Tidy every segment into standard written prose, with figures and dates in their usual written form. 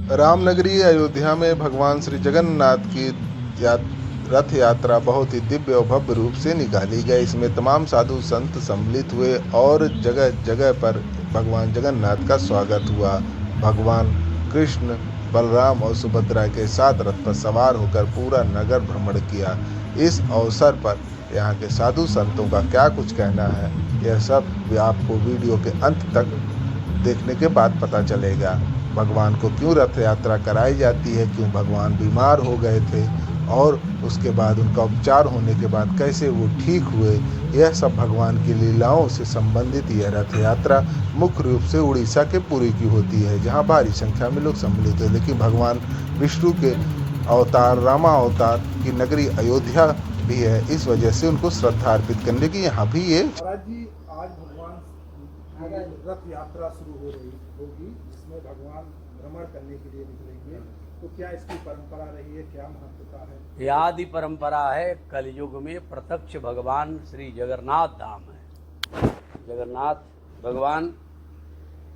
रामनगरी अयोध्या में भगवान श्री जगन्नाथ की रथ यात्रा बहुत ही दिव्य और भव्य रूप से निकाली गई। इसमें तमाम साधु संत सम्मिलित हुए और जगह जगह पर भगवान जगन्नाथ का स्वागत हुआ। भगवान कृष्ण, बलराम और सुभद्रा के साथ रथ पर सवार होकर पूरा नगर भ्रमण किया। इस अवसर पर यहाँ के साधु संतों का क्या कुछ कहना है, यह सब भी आपको वीडियो के अंत तक देखने के बाद पता चलेगा। भगवान को क्यों रथ यात्रा कराई जाती है, क्यों भगवान बीमार हो गए थे और उसके बाद उनका उपचार होने के बाद कैसे वो ठीक हुए, यह सब भगवान की लीलाओं से संबंधित यह रथ यात्रा मुख्य रूप से उड़ीसा के पुरी की होती है, जहाँ भारी संख्या में लोग सम्मिलित हैं। लेकिन भगवान विष्णु के अवतार रामा अवतार की नगरी अयोध्या भी है, इस वजह से उनको श्रद्धा अर्पित करने की यहाँ भी ये आज भगवान रथ यात्रा शुरू हो रही होगी, जिसमें भगवान भ्रमण करने के लिए निकलेंगे। तो क्या इसकी परंपरा रही है, क्या महत्वता है? यह आदि परंपरा है। कलयुग में प्रत्यक्ष भगवान श्री जगन्नाथ धाम है। जगन्नाथ भगवान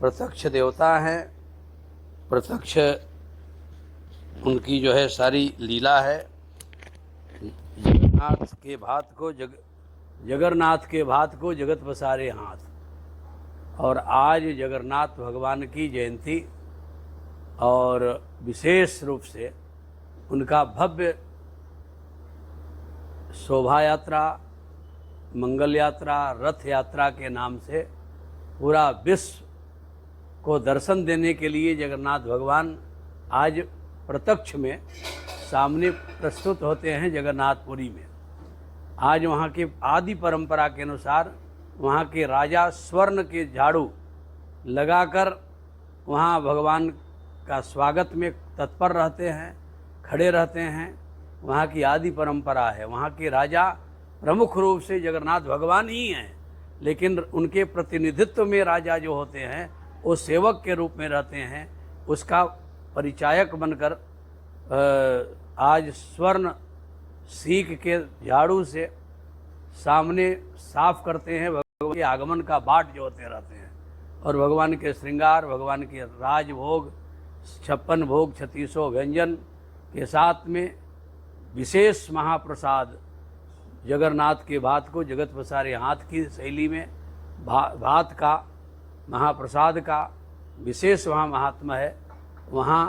प्रत्यक्ष देवता हैं, प्रत्यक्ष उनकी जो है सारी लीला है। जगन्नाथ के भात को जगत पसारे हाथ। और आज जगन्नाथ भगवान की जयंती और विशेष रूप से उनका भव्य शोभा यात्रा, मंगल यात्रा, रथ यात्रा के नाम से पूरा विश्व को दर्शन देने के लिए जगन्नाथ भगवान आज प्रत्यक्ष में सामने प्रस्तुत होते हैं जगन्नाथपुरी में। आज वहाँ के आदि परंपरा के अनुसार वहाँ के राजा स्वर्ण के झाड़ू लगाकर वहाँ भगवान का स्वागत में तत्पर रहते हैं, खड़े रहते हैं। वहाँ की आदि परंपरा है। वहाँ के राजा प्रमुख रूप से जगन्नाथ भगवान ही हैं, लेकिन उनके प्रतिनिधित्व में राजा जो होते हैं वो सेवक के रूप में रहते हैं। उसका परिचायक बनकर आज स्वर्ण सीख के झाड़ू से सामने साफ करते हैं। भगवान के आगमन का बाट जो होते रहते हैं और भगवान के श्रृंगार, भगवान के राजभोग, 56 भोग, 3600 व्यंजन के साथ में विशेष महाप्रसाद जगन्नाथ के भात को जगत पसारे हाथ की शैली में भात का महाप्रसाद का विशेष वहाँ महात्मा है। वहाँ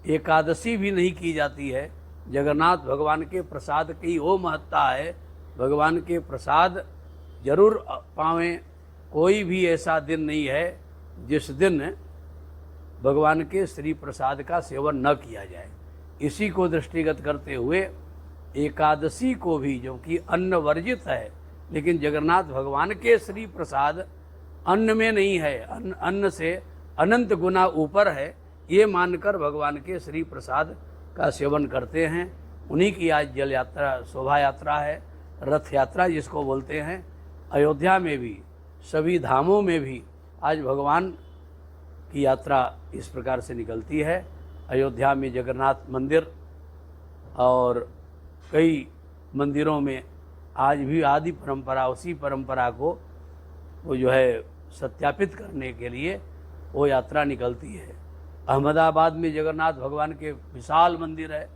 एकादशी भी नहीं की जाती है। जगन्नाथ भगवान के प्रसाद की वो महत्ता है। भगवान के प्रसाद जरूर पावें। कोई भी ऐसा दिन नहीं है जिस दिन भगवान के श्री प्रसाद का सेवन न किया जाए। इसी को दृष्टिगत करते हुए एकादशी को भी, जो कि अन्न वर्जित है, लेकिन जगन्नाथ भगवान के श्री प्रसाद अन्न में नहीं है, अन्न से अनंत गुना ऊपर है, ये मानकर भगवान के श्री प्रसाद का सेवन करते हैं। उन्हीं की आज जल यात्रा, शोभा यात्रा है, रथ यात्रा जिसको बोलते हैं। अयोध्या में भी, सभी धामों में भी आज भगवान की यात्रा इस प्रकार से निकलती है। अयोध्या में जगन्नाथ मंदिर और कई मंदिरों में आज भी आदि परंपरा, उसी परंपरा को वो जो है सत्यापित करने के लिए वो यात्रा निकलती है। अहमदाबाद में जगन्नाथ भगवान के विशाल मंदिर है।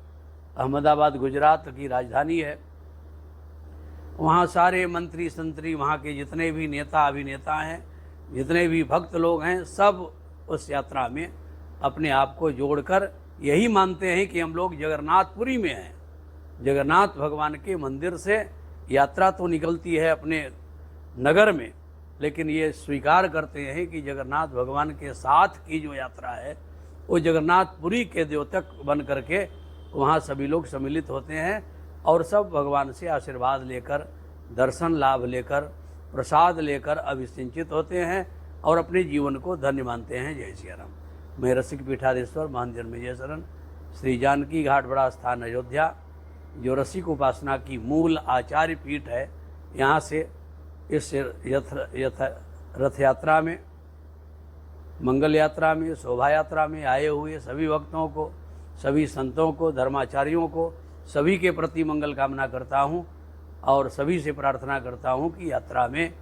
अहमदाबाद गुजरात की राजधानी है। वहाँ सारे मंत्री संतरी, वहाँ के जितने भी नेता अभिनेता हैं, जितने भी भक्त लोग हैं, सब उस यात्रा में अपने आप को जोड़कर यही मानते हैं कि हम लोग जगन्नाथपुरी में हैं। जगन्नाथ भगवान के मंदिर से यात्रा तो निकलती है अपने नगर में, लेकिन ये स्वीकार करते हैं कि जगन्नाथ भगवान के साथ की जो यात्रा है वो जगन्नाथपुरी के द्योतक बन करके वहाँ सभी लोग सम्मिलित होते हैं और सब भगवान से आशीर्वाद लेकर, दर्शन लाभ लेकर, प्रसाद लेकर अभिसिंचित होते हैं और अपने जीवन को धन्य मानते हैं। जय श्री राम। मैं रसिक पीठाधीश्वर महंत जन्मेजय शरण, श्री जानकी घाट बड़ा स्थान अयोध्या, जो रसिक उपासना की मूल आचार्य पीठ है, यहाँ से इस रथ यात्रा में, मंगल यात्रा में, शोभा यात्रा में आए हुए सभी भक्तों को, सभी संतों को, धर्माचार्यों को, सभी के प्रति मंगल कामना करता हूँ और सभी से प्रार्थना करता हूँ कि यात्रा में,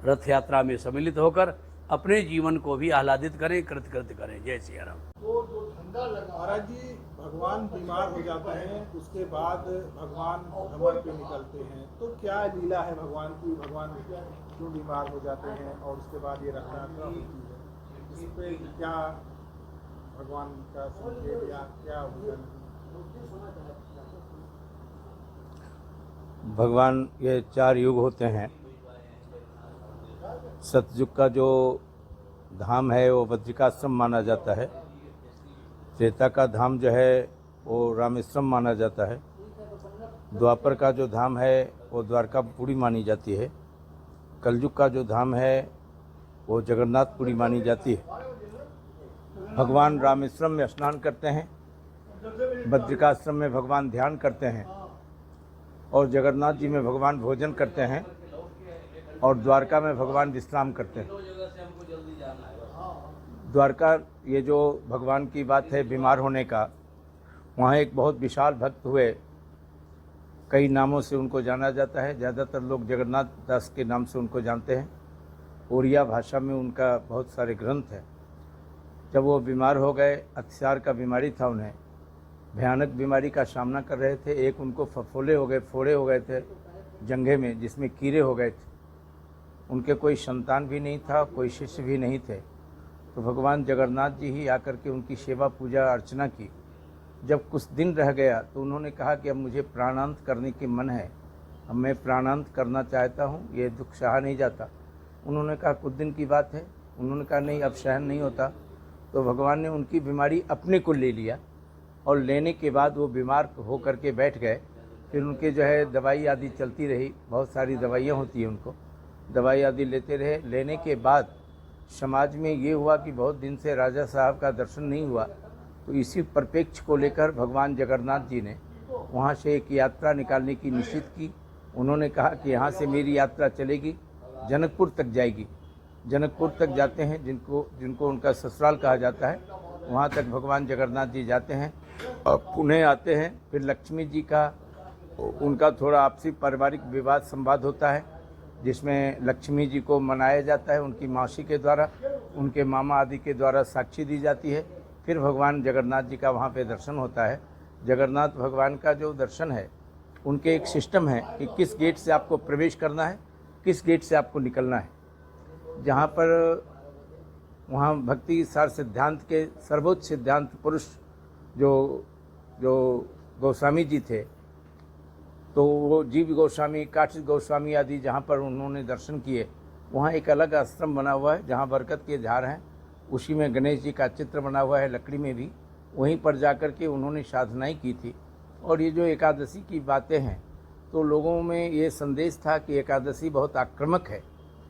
रथ यात्रा में सम्मिलित होकर अपने जीवन को भी आह्लादित करें, कृतकृत करें। जय सिया राम। महाराज जी, भगवान बीमार हो जाते हैं, उसके बाद भगवान भ्रमण पे निकलते हैं, तो क्या लीला है भगवान की? भगवान क्यों बीमार हो जाते हैं और उसके बाद ये रथ यात्रा होती है? इस पे क्या भगवान का संकेत या क्या होगा? भगवान ये 4 युग होते हैं। सतयुग का जो धाम है वो बद्रिकाश्रम माना जाता है। त्रेता का धाम जो है वो रामेश्वरम माना जाता है। द्वापर का जो धाम है वो द्वारकापुरी मानी जाती है। कलयुग का जो धाम है वो जगन्नाथपुरी मानी जाती है। भगवान रामेश्वरम में स्नान करते हैं, बद्रिकाश्रम में भगवान ध्यान करते हैं और जगन्नाथ जी में भगवान भोजन करते हैं और द्वारका में भगवान विश्राम करते हैं। द्वारका, ये जो भगवान की बात है बीमार होने का, वहाँ एक बहुत विशाल भक्त हुए, कई नामों से उनको जाना जाता है। ज़्यादातर लोग जगन्नाथ दास के नाम से उनको जानते हैं। ओड़िया भाषा में उनका बहुत सारे ग्रंथ हैं। जब वो बीमार हो गए, अतिसार का बीमारी था उन्हें, भयानक बीमारी का सामना कर रहे थे। एक उनको फफोले हो गए, फोड़े हो गए थे जंघे में, जिसमें कीड़े हो गए थे। उनके कोई संतान भी नहीं था, कोई शिष्य भी नहीं थे। तो भगवान जगन्नाथ जी ही आकर के उनकी सेवा पूजा अर्चना की। जब कुछ दिन रह गया तो उन्होंने कहा कि अब मुझे प्राणांत करने की मन है, अब मैं प्राणांत करना चाहता हूँ, ये दुख सहा नहीं जाता। उन्होंने कहा कुछ दिन की बात है। उन्होंने कहा नहीं, अब सहन नहीं होता। तो भगवान ने उनकी बीमारी अपने को ले लिया और लेने के बाद वो बीमार होकर के बैठ गए। फिर उनके जो है दवाई आदि चलती रही, बहुत सारी दवाइयाँ होती हैं उनको, दवाई आदि लेते रहे। लेने के बाद समाज में ये हुआ कि बहुत दिन से राजा साहब का दर्शन नहीं हुआ। तो इसी परिप्रेक्ष्य को लेकर भगवान जगन्नाथ जी ने वहाँ से एक यात्रा निकालने की निश्चित की। उन्होंने कहा कि यहाँ से मेरी यात्रा चलेगी, जनकपुर तक जाएगी। जनकपुर तक जाते हैं, जिनको उनका ससुराल कहा जाता है, वहाँ तक भगवान जगन्नाथ जी जाते हैं और पुनः आते हैं। फिर लक्ष्मी जी का उनका थोड़ा आपसी पारिवारिक विवाद संवाद होता है, जिसमें लक्ष्मी जी को मनाया जाता है उनकी मौसी के द्वारा, उनके मामा आदि के द्वारा साक्षी दी जाती है। फिर भगवान जगन्नाथ जी का वहाँ पे दर्शन होता है। जगन्नाथ भगवान का जो दर्शन है, उनके एक सिस्टम है कि किस गेट से आपको प्रवेश करना है, किस गेट से आपको निकलना है। जहाँ पर वहाँ भक्ति सार सिद्धांत के सर्वोच्च सिद्धांत पुरुष जो गोस्वामी जी थे, तो वो जीव गोस्वामी, काठित गोस्वामी आदि जहाँ पर उन्होंने दर्शन किए, वहाँ एक अलग आश्रम बना हुआ है जहाँ बरकत के झाड़ हैं। उसी में गणेश जी का चित्र बना हुआ है लकड़ी में भी। वहीं पर जाकर के उन्होंने साधनाएं की थी। और ये जो एकादशी की बातें हैं, तो लोगों में ये संदेश था कि एकादशी बहुत आक्रामक है।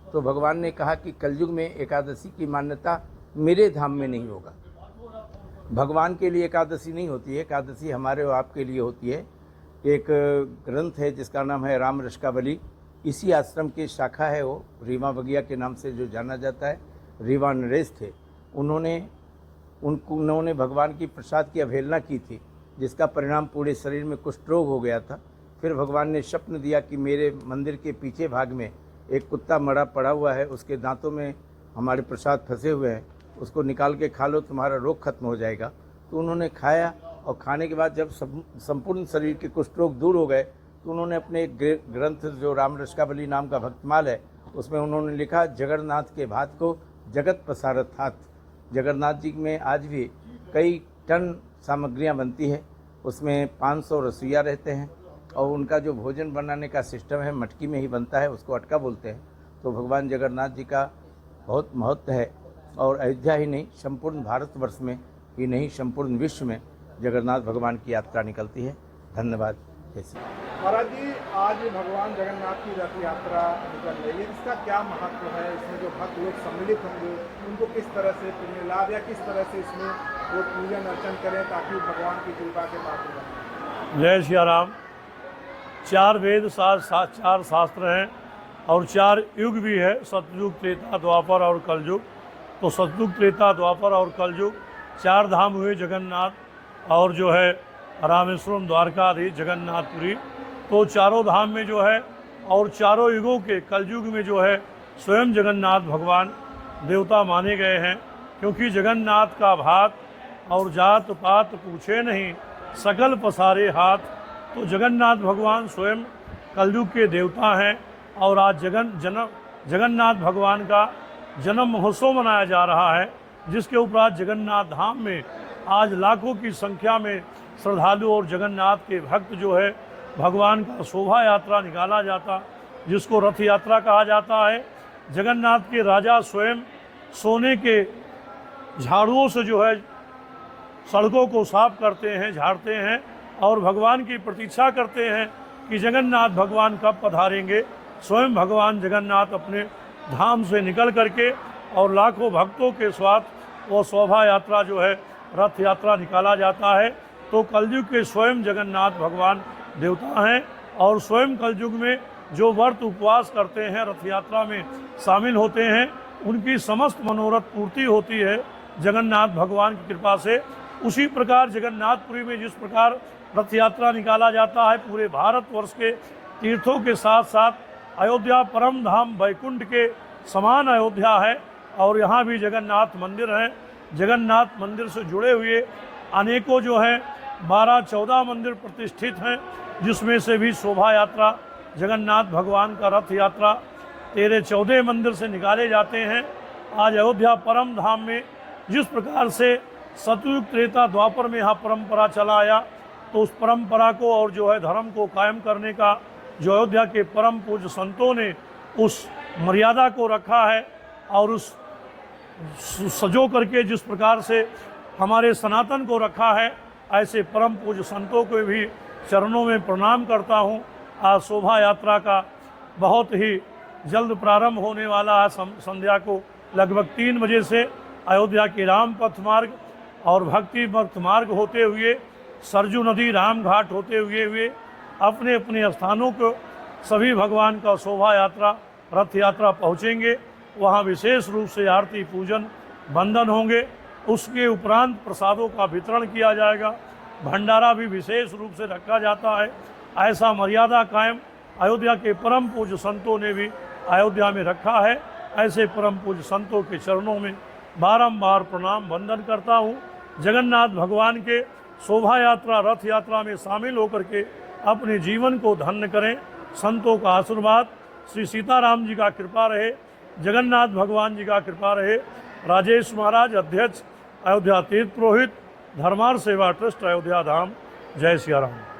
तो भगवान ने कहा कि कलयुग में एकादशी की मान्यता मेरे धाम में नहीं होगा। भगवान के लिए एकादशी नहीं होती है, एकादशी हमारे और आपके लिए होती है। एक ग्रंथ है जिसका नाम है राम रश्कावली। इसी आश्रम की शाखा है, वो रीवा बगिया के नाम से जो जाना जाता है। रीवा नरेश थे, उन्होंने भगवान की प्रसाद की अवहेलना की थी, जिसका परिणाम पूरे शरीर में कुष्ठ रोग हो गया था। फिर भगवान ने स्वप्न दिया कि मेरे मंदिर के पीछे भाग में एक कुत्ता मरा पड़ा हुआ है, उसके दांतों में हमारे प्रसाद फंसे हुए हैं, उसको निकाल के खा लो, तुम्हारा रोग खत्म हो जाएगा। तो उन्होंने खाया और खाने के बाद जब संपूर्ण शरीर के कुष्ठ रोग दूर हो गए, तो उन्होंने अपने एक ग्रंथ जो राम रश्कावली नाम का भक्तमाल है, उसमें उन्होंने लिखा, जगन्नाथ के भात को जगत पसारत हाथ। जगन्नाथ जी में आज भी कई टन सामग्रियां बनती है, उसमें 500 रसोइया रहते हैं और उनका जो भोजन बनाने का सिस्टम है मटकी में ही बनता है, उसको अटका बोलते हैं। तो भगवान जगन्नाथ जी का बहुत महत्व है और अयोध्या ही नहीं, संपूर्ण भारतवर्ष में ही नहीं, संपूर्ण विश्व में जगन्नाथ भगवान की यात्रा निकलती है। धन्यवाद। जैसे महाराज जी, आज भगवान जगन्नाथ की रथ यात्रा निकल रही है, इसका क्या महत्व है? इसमें जो भक्त लोग सम्मिलित होंगे उनको किस तरह से पुण्य लाभ या किस तरह से इसमें वो पूजन अर्चन करें ताकि भगवान की कृपा के पात्र बनें? जय सिया राम। 4 वेद 4 शास्त्र हैं और 4 युग भी है, सतयुग, त्रेता, द्वापर और कलयुग। तो सतयुग, त्रेता, द्वापर और कलयुग 4 धाम हुए जगन्नाथ और जो है रामेश्वरम, द्वारका आदि, जगन्नाथपुरी। तो चारों धाम में जो है और चारों युगों के कलयुग में जो है स्वयं जगन्नाथ भगवान देवता माने गए हैं, क्योंकि जगन्नाथ का भात और जात पात पूछे नहीं, सकल पसारे हाथ। तो जगन्नाथ भगवान स्वयं कलयुग के देवता हैं और आज जगन्नाथ भगवान का जन्म महोत्सव मनाया जा रहा है, जिसके उपरांत जगन्नाथ धाम में आज लाखों की संख्या में श्रद्धालु और जगन्नाथ के भक्त जो है भगवान का शोभा यात्रा निकाला जाता, जिसको रथ यात्रा कहा जाता है। जगन्नाथ के राजा स्वयं सोने के झाड़ुओं से जो है सड़कों को साफ करते हैं, झाड़ते हैं और भगवान की प्रतीक्षा करते हैं कि जगन्नाथ भगवान कब पधारेंगे। स्वयं भगवान जगन्नाथ अपने धाम से निकल करके और लाखों भक्तों के साथ वो शोभा यात्रा जो है रथ यात्रा निकाला जाता है। तो कलयुग के स्वयं जगन्नाथ भगवान देवता हैं और स्वयं कलयुग में जो व्रत उपवास करते हैं, रथ यात्रा में शामिल होते हैं, उनकी समस्त मनोरथ पूर्ति होती है जगन्नाथ भगवान की कृपा से। उसी प्रकार जगन्नाथपुरी में जिस प्रकार रथ यात्रा निकाला जाता है, पूरे भारतवर्ष के तीर्थों के साथ साथ अयोध्या परम धाम वैकुंठ के समान अयोध्या है और यहाँ भी जगन्नाथ मंदिर हैं। जगन्नाथ मंदिर से जुड़े हुए अनेकों जो हैं 12-14 मंदिर प्रतिष्ठित हैं, जिसमें से भी शोभा यात्रा जगन्नाथ भगवान का रथ यात्रा 13-14 मंदिर से निकाले जाते हैं। आज अयोध्या परम धाम में जिस प्रकार से सतयुग त्रेता द्वापर में यहाँ परंपरा चला आया, तो उस परंपरा को और जो है धर्म को कायम करने का जो अयोध्या के परम पूज्य संतों ने उस मर्यादा को रखा है और उस सजो करके जिस प्रकार से हमारे सनातन को रखा है, ऐसे परम पूज्य संतों को भी चरणों में प्रणाम करता हूँ। आज शोभा यात्रा का बहुत ही जल्द प्रारंभ होने वाला है। संध्या को लगभग 3 बजे से अयोध्या के राम पथ मार्ग और भक्ति पथ मार्ग होते हुए सरजू नदी राम घाट होते हुए अपने अपने स्थानों को सभी भगवान का शोभा यात्रा रथ यात्रा पहुँचेंगे। वहाँ विशेष रूप से आरती पूजन बंदन होंगे। उसके उपरांत प्रसादों का वितरण किया जाएगा। भंडारा भी विशेष रूप से रखा जाता है। ऐसा मर्यादा कायम अयोध्या के परम पूज्य संतों ने भी अयोध्या में रखा है। ऐसे परम पूज्य संतों के चरणों में बारंबार प्रणाम वंदन करता हूँ। जगन्नाथ भगवान के शोभा यात्रा रथ यात्रा में शामिल होकर के अपने जीवन को धन्य करें। संतों का आशीर्वाद, श्री सीताराम जी का कृपा रहे, जगन्नाथ भगवान जी का कृपा रहे। राजेश महाराज, अध्यक्ष अयोध्या तीर्थ पुरोहित, धर्मार्थ सेवा ट्रस्ट अयोध्या धाम। जय सिया राम।